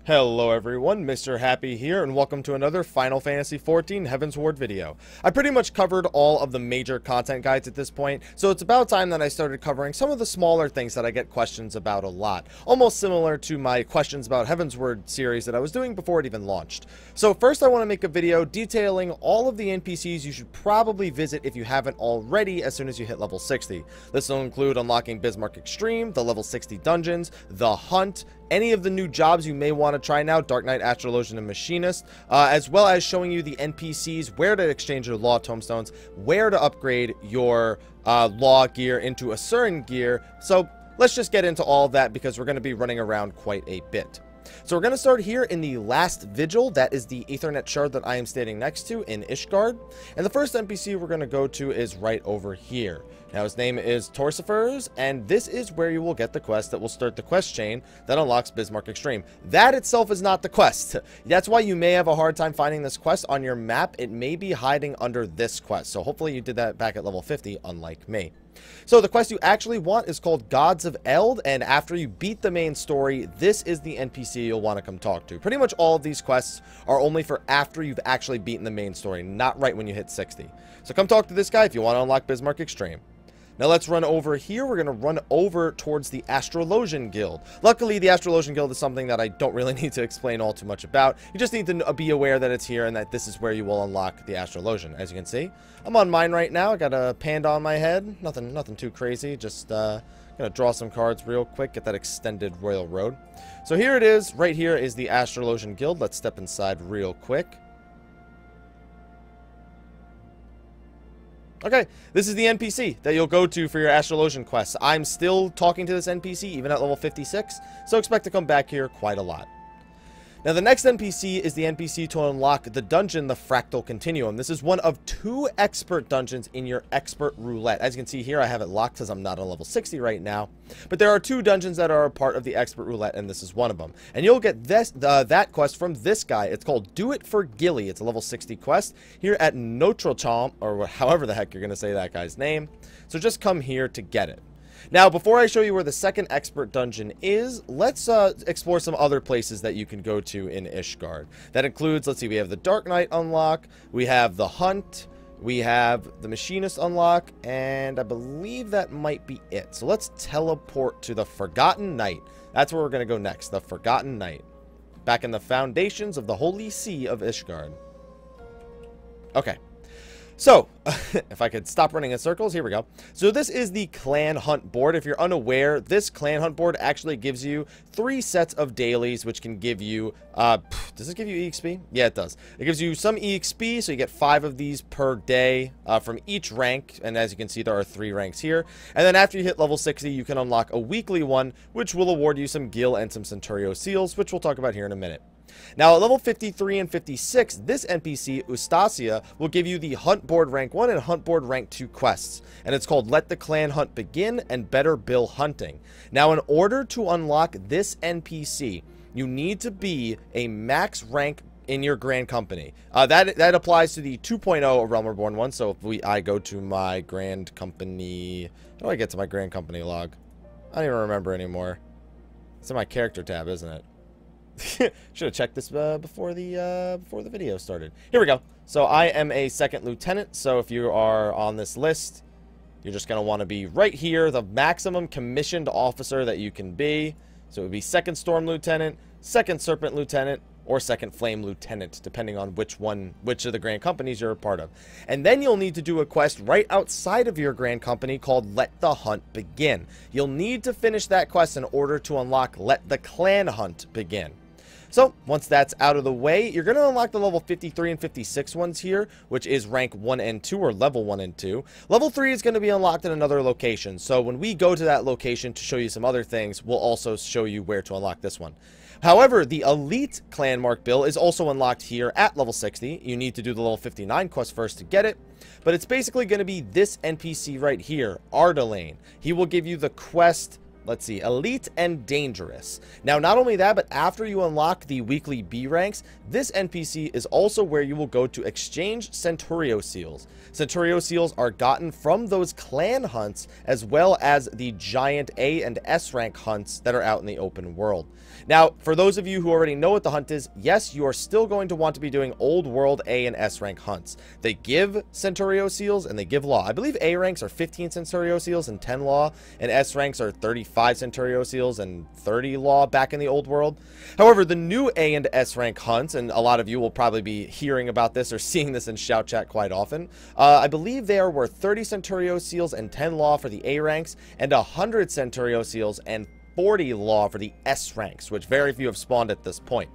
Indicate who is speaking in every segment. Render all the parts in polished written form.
Speaker 1: Hello everyone, Mr. Happy here, and welcome to another Final Fantasy XIV Heavensward video. I pretty much covered all of the major content guides at this point, so it's about time that I started covering some of the smaller things that I get questions about a lot. Almost similar to my questions about Heavensward series that I was doing before it even launched. So first I want to make a video detailing all of the NPCs you should probably visit if you haven't already as soon as you hit level 60. This will include unlocking Bismarck Extreme, the level 60 dungeons, the hunt, any of the new jobs you may want to try now, Dark Knight, Astrologian, and Machinist, as well as showing you the NPCs, where to exchange your Law Tomestones, where to upgrade your Law gear into a certain gear. So let's just get into all of that because we're going to be running around quite a bit. So we're going to start here in the last vigil. That is the Aethernet shard that I am standing next to in Ishgard. And the first NPC we're going to go to is right over here. Now his name is Torsifers, and this is where you will get the quest that will start the quest chain that unlocks Bismarck Extreme. That itself is not the quest. That's why you may have a hard time finding this quest on your map. It may be hiding under this quest. So hopefully you did that back at level 50, unlike me. So the quest you actually want is called Gods of Eld, and after you beat the main story, this is the NPC you'll want to come talk to. Pretty much all of these quests are only for after you've actually beaten the main story, not right when you hit 60. So come talk to this guy if you want to unlock Bismarck Extreme. Now let's run over here. We're going to run over towards the Astrologian Guild. Luckily, the Astrologian Guild is something that I don't really need to explain all too much about. You just need to be aware that it's here and that this is where you will unlock the Astrologian. As you can see, I'm on mine right now. I got a panda on my head. Nothing too crazy. Just gonna draw some cards real quick, get that extended Royal Road. So here it is. Right here is the Astrologian Guild. Let's step inside real quick. Okay, this is the NPC that you'll go to for your Astrologian quests. I'm still talking to this NPC even at level 56, so expect to come back here quite a lot. Now the next NPC is the NPC to unlock the dungeon, the Fractal Continuum. This is one of 2 expert dungeons in your expert roulette. As you can see here, I have it locked because I'm not on level 60 right now. But there are 2 dungeons that are a part of the expert roulette, and this is one of them. And you'll get that quest from this guy. It's called Do It for Gilly. It's a level 60 quest here at Notre Dame, or however the heck you're going to say that guy's name. So just come here to get it. Now, before I show you where the second expert dungeon is, let's explore some other places that you can go to in Ishgard. That includes, let's see, we have the Dark Knight unlock, we have the Hunt, we have the Machinist unlock, and I believe that might be it. So let's teleport to the Forgotten Knight. That's where we're going to go next, the Forgotten Knight. Back in the foundations of the Holy See of Ishgard. Okay. So, if I could stop running in circles, here we go. So this is the Clan Hunt board. If you're unaware, this Clan Hunt board actually gives you 3 sets of dailies, which can give you, does it give you EXP? Yeah, it does. It gives you some EXP, so you get 5 of these per day from each rank, and as you can see, there are 3 ranks here. And then after you hit level 60, you can unlock a weekly one, which will award you some Gil and some Santorio Seals, which we'll talk about here in a minute. Now, at level 53 and 56, this NPC, Eustacia, will give you the Hunt Board Rank 1 and Hunt Board Rank 2 quests. And it's called Let the Clan Hunt Begin and Better Bill Hunting. Now, in order to unlock this NPC, you need to be a max rank in your Grand Company. That applies to the 2.0 Realm Reborn one. So if I go to my Grand Company... How do I get to my Grand Company log? I don't even remember anymore. It's in my character tab, isn't it? Should have checked this before the video started. Here we go. So I am a 2nd lieutenant. So if you are on this list, you're just going to want to be right here, the maximum commissioned officer that you can be. So it would be 2nd Storm Lieutenant, 2nd Serpent Lieutenant, or 2nd Flame Lieutenant, depending on which of the Grand Companies you're a part of. And then you'll need to do a quest right outside of your Grand Company called Let the Hunt Begin. You'll need to finish that quest in order to unlock Let the Clan Hunt Begin. So, once that's out of the way, you're going to unlock the level 53 and 56 ones here, which is rank 1 and 2, or level 1 and 2. Level 3 is going to be unlocked in another location, so when we go to that location to show you some other things, we'll also show you where to unlock this one. However, the Elite Clan Mark Bill is also unlocked here at level 60. You need to do the level 59 quest first to get it, but it's basically going to be this NPC right here, Ardelaine. He will give you the quest let's see, Elite and Dangerous. Now, not only that, but after you unlock the weekly B ranks, this NPC is also where you will go to exchange Santorio Seals. Santorio Seals are gotten from those clan hunts, as well as the giant A and S rank hunts that are out in the open world. Now, for those of you who already know what the hunt is, yes, you are still going to want to be doing old world A and S rank hunts. They give Santorio Seals and they give law. I believe A ranks are 15 Santorio Seals and 10 law, and S ranks are 35 Santorio Seals and 30 law back in the old world. However, the new A and S rank hunts, and a lot of you will probably be hearing about this or seeing this in Shout Chat quite often, I believe they are worth 30 Santorio Seals and 10 law for the A ranks, and 100 Santorio Seals and 40 law for the S ranks, which very few have spawned at this point.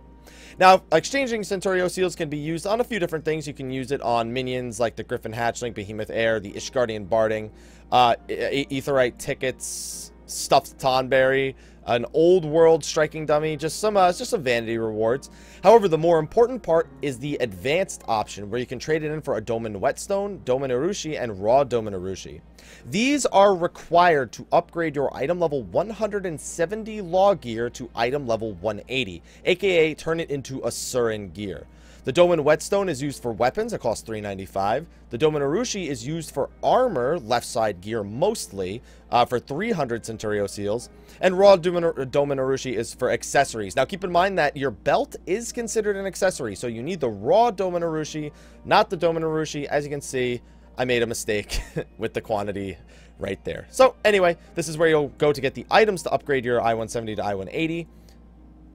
Speaker 1: Now, exchanging Santorio Seals can be used on a few different things. You can use it on minions like the Griffin Hatchling, Behemoth Heir, the Ishgardian Barding, Aetherite Tickets, Stuffed Tonberry, an old world striking dummy, just some vanity rewards. However, the more important part is the advanced option, where you can trade it in for a Domin Whetstone, Domin Urushi, and Raw Domin Urushi. These are required to upgrade your item level 170 law gear to item level 180, aka turn it into Asuran gear. The Domin Whetstone is used for weapons, it costs $395. The Domin Urushi is used for armor, left side gear mostly, for 300 Santorio Seals. And Raw Domin Urushi is for accessories. Now keep in mind that your belt is considered an accessory, so you need the Raw Domin Urushi, not the Domin Urushi. As you can see, I made a mistake with the quantity right there. So anyway, this is where you'll go to get the items to upgrade your I-170 to I-180.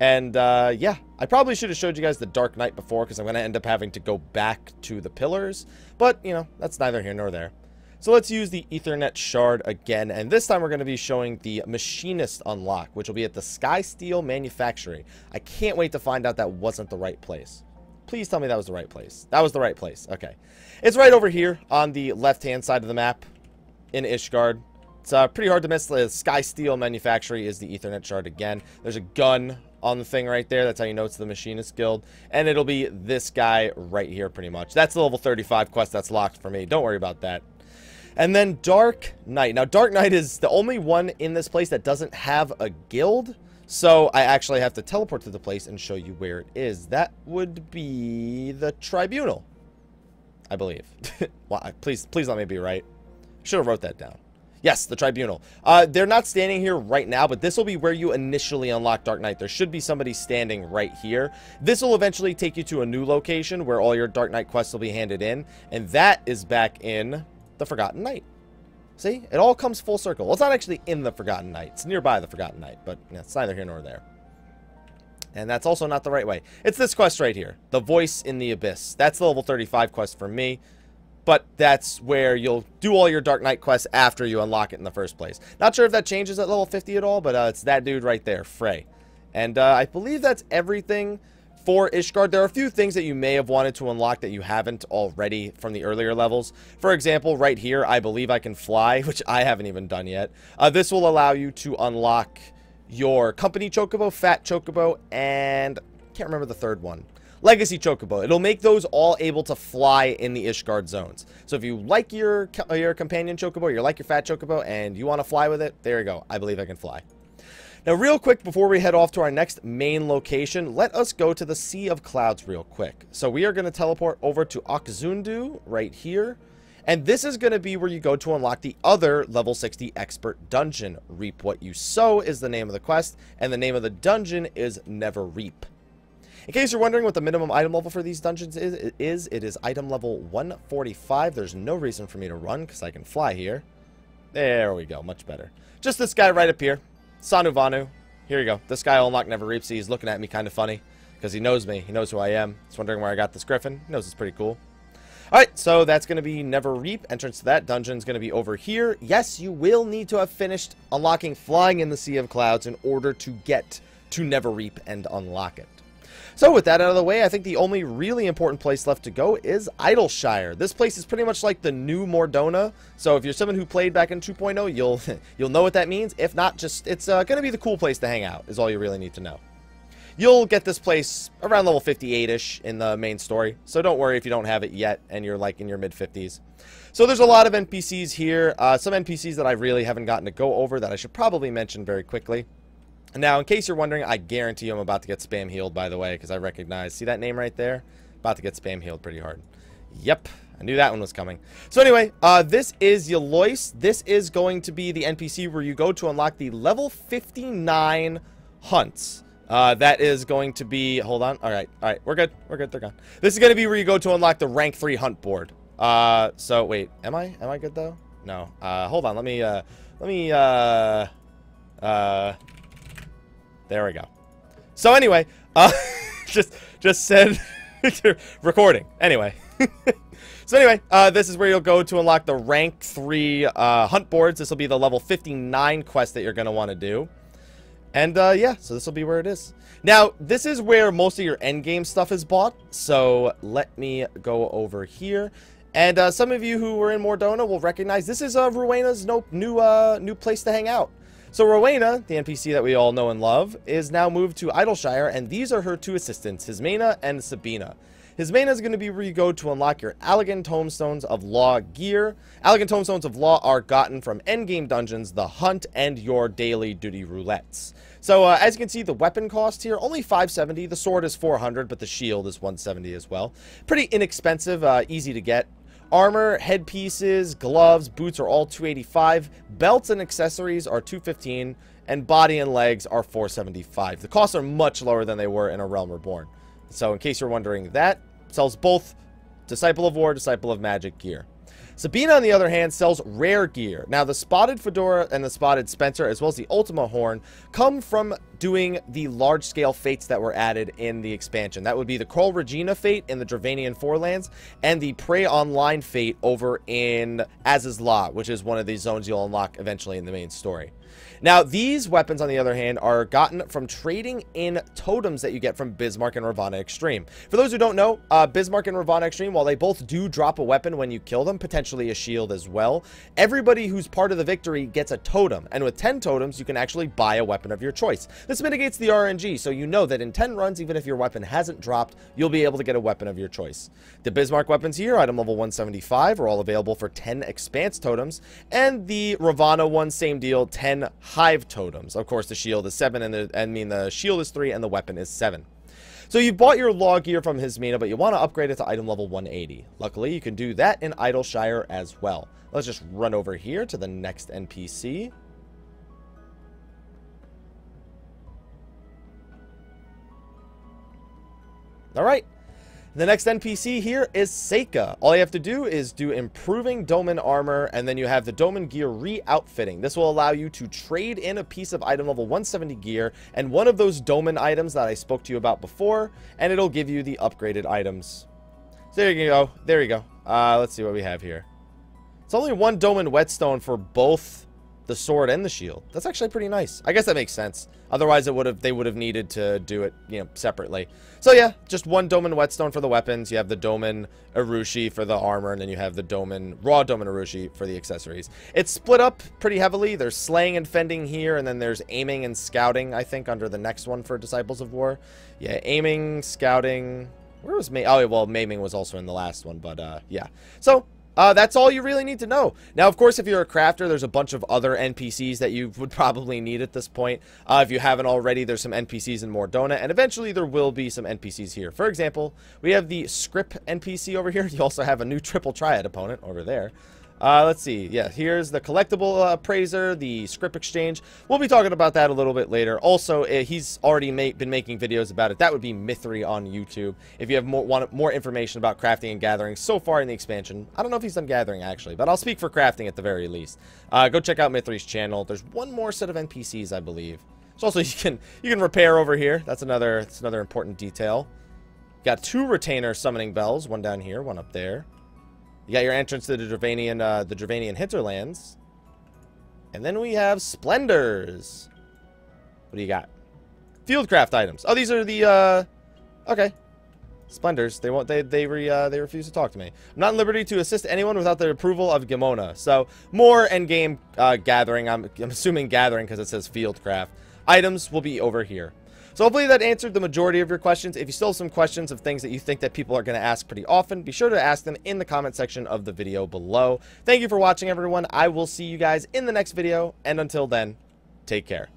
Speaker 1: And yeah, I probably should have showed you guys the Dark Knight before, because I'm going to end up having to go back to the pillars. But, you know, that's neither here nor there. So let's use the Ethernet Shard again, and this time we're going to be showing the Machinist unlock, which will be at the Skysteel Manufactory. I can't wait to find out that wasn't the right place. Please tell me that was the right place. That was the right place. Okay. It's right over here on the left-hand side of the map in Ishgard. It's pretty hard to miss. The Skysteel Manufactory is the Ethernet Shard again. There's a gun on the thing right there. That's how you know it's the Machinist Guild. And it'll be this guy right here pretty much. That's the level 35 quest that's locked for me. Don't worry about that. And then Dark Knight. Now, Dark Knight is the only one in this place that doesn't have a guild. So I actually have to teleport to the place and show you where it is. That would be the Tribunal, I believe. Well, please let me be right. Should have wrote that down. Yes, the Tribunal. They're not standing here right now, but this will be where you initially unlock Dark Knight. There should be somebody standing right here. This will eventually take you to a new location where all your Dark Knight quests will be handed in, and that is back in the Forgotten Knight. See? It all comes full circle. Well, it's not actually in the Forgotten Knight. It's nearby the Forgotten Knight, but you know, it's neither here nor there. And that's also not the right way. It's this quest right here. The Voice in the Abyss. That's the level 35 quest for me. But that's where you'll do all your Dark Knight quests after you unlock it in the first place. Not sure if that changes at level 50 at all, but it's that dude right there, Frey. And I believe that's everything for Ishgard. There are a few things that you may have wanted to unlock that you haven't already from the earlier levels. For example, right here, I believe I can fly, which I haven't even done yet. This will allow you to unlock your Company Chocobo, Fat Chocobo, and I can't remember the third one. Legacy Chocobo. It'll make those all able to fly in the Ishgard zones. So if you like your companion Chocobo, you like your Fat Chocobo, and you want to fly with it, there you go. I believe I can fly. Now, real quick, before we head off to our next main location, let us go to the Sea of Clouds real quick. So we are going to teleport over to Okzundu right here. And this is going to be where you go to unlock the other level 60 expert dungeon. Reap what you sow is the name of the quest, and the name of the dungeon is Never Reap. In case you're wondering what the minimum item level for these dungeons is, it is item level 145. There's no reason for me to run because I can fly here. There we go. Much better. Just this guy right up here. Sanu Vanu. Here you go. This guy will unlock Never Reap. See, he's looking at me kind of funny because he knows me. He knows who I am. He's wondering where I got this griffin. He knows it's pretty cool. Alright, so that's going to be Never Reap. Entrance to that dungeon is going to be over here. Yes, you will need to have finished unlocking Flying in the Sea of Clouds in order to get to Never Reap and unlock it. So with that out of the way, I think the only really important place left to go is Shire. This place is pretty much like the new Mordona. So if you're someone who played back in 2.0, you'll know what that means. If not, just it's going to be the cool place to hang out is all you really need to know. You'll get this place around level 58-ish in the main story, so don't worry if you don't have it yet and you're like in your mid-50s. So there's a lot of NPCs here, some NPCs that I really haven't gotten to go over that I should probably mention very quickly. Now, in case you're wondering, I guarantee you I'm about to get spam healed, by the way, because I recognize, see that name right there? About to get spam healed pretty hard. Yep, I knew that one was coming. So anyway, this is Yalois. This is going to be the NPC where you go to unlock the level 59 hunts. That is going to be, hold on, alright, we're good, they're gone. This is going to be where you go to unlock the rank 3 hunt board. So wait, am I good though? No, hold on, let me, there we go. So anyway, just said recording. Anyway. So anyway, this is where you'll go to unlock the rank 3 hunt boards. This will be the level 59 quest that you're going to want to do. And yeah, so this will be where it is. Now, this is where most of your endgame stuff is bought. So let me go over here. And some of you who were in Mordona will recognize this is Rowena's new place to hang out. So Rowena, the NPC that we all know and love, is now moved to Shire, and these are her 2 assistants, Hismena and Sabina. Hismena is going to be where you go to unlock your Allegan Tomestones of Law gear. Allegan Tomestones of Law are gotten from endgame dungeons, the hunt, and your daily duty roulettes. So as you can see, the weapon cost here, only 570. The sword is 400, but the shield is 170 as well. Pretty inexpensive, easy to get. Armor, headpieces, gloves, boots are all 285. Belts and accessories are 215. And body and legs are 475. The costs are much lower than they were in A Realm Reborn. So in case you're wondering, that sells both Disciple of War, Disciple of Magic gear. Sabina, on the other hand, sells rare gear. Now, the Spotted Fedora and the Spotted Spencer, as well as the Ultima Horn, come from doing the large-scale fates that were added in the expansion. That would be the Kroll Regina fate in the Dravanian Forelands, and the Prey Online fate over in Aziz's Law, which is one of these zones you'll unlock eventually in the main story. Now, these weapons, on the other hand, are gotten from trading in totems that you get from Bismarck and Ravana Extreme. For those who don't know, Bismarck and Ravana Extreme, while they both do drop a weapon when you kill them, potentially a shield as well, everybody who's part of the victory gets a totem. And with 10 totems, you can actually buy a weapon of your choice. This mitigates the RNG, so you know that in 10 runs, even if your weapon hasn't dropped, you'll be able to get a weapon of your choice. The Bismarck weapons here, item level 175, are all available for 10 Expanse totems. And the Ravana one, same deal, 10 Hive totems. Of course, the shield is 7, and the shield is 3, and the weapon is 7. So you bought your law gear from Hismena, but you want to upgrade it to item level 180. Luckily, you can do that in Shire as well. Let's just run over here to the next NPC. Alright. The next NPC here is Seika. All you have to do is do improving Doman armor, and then you have the Doman gear re-outfitting. This will allow you to trade in a piece of item level 170 gear and one of those Doman items that I spoke to you about before, and it'll give you the upgraded items. So there you go. There you go. Let's see what we have here. It's only 1 Doman whetstone for both the sword and the shield. That's actually pretty nice. I guess that makes sense. Otherwise, they would have needed to do it, separately. So yeah, just 1 Doman whetstone for the weapons. You have the Doman Urushi for the armor, and then you have the raw Doman Urushi for the accessories. It's split up pretty heavily. There's slaying and fending here, and then there's aiming and scouting, I think, under the next one for Disciples of War. Yeah, aiming, scouting. Where was oh, well, maiming was also in the last one, but yeah. So that's all you really need to know. Now, of course, if you're a crafter, there's a bunch of other NPCs that you would probably need at this point. If you haven't already, there's some NPCs in Mordona, and eventually there will be some NPCs here. For example, we have the Script NPC over here. You also have a new Triple Triad opponent over there. Let's see. Yeah, here's the Collectible Appraiser, the Script Exchange. We'll be talking about that a little bit later. Also, he's already been making videos about it. That would be Mithri on YouTube. If you have want more information about crafting and gathering so far in the expansion, I don't know if he's done gathering actually, but I'll speak for crafting at the very least. Go check out Mithri's channel. There's one more set of NPCs, I believe. So also you can repair over here. That's another important detail. Got 2 retainer summoning bells, one down here, one up there. You got your entrance to the Dravanian hinterlands. And then we have Splendors. What do you got? Fieldcraft items. Oh, these are the, okay. Splendors. They refuse to talk to me. I'm not at liberty to assist anyone without the approval of Gimona. So, more endgame gathering. I'm assuming gathering because it says Fieldcraft. Items will be over here. So hopefully that answered the majority of your questions. If you still have some questions of things that you think that people are going to ask pretty often, be sure to ask them in the comment section of the video below. Thank you for watching, everyone. I will see you guys in the next video, and until then, take care.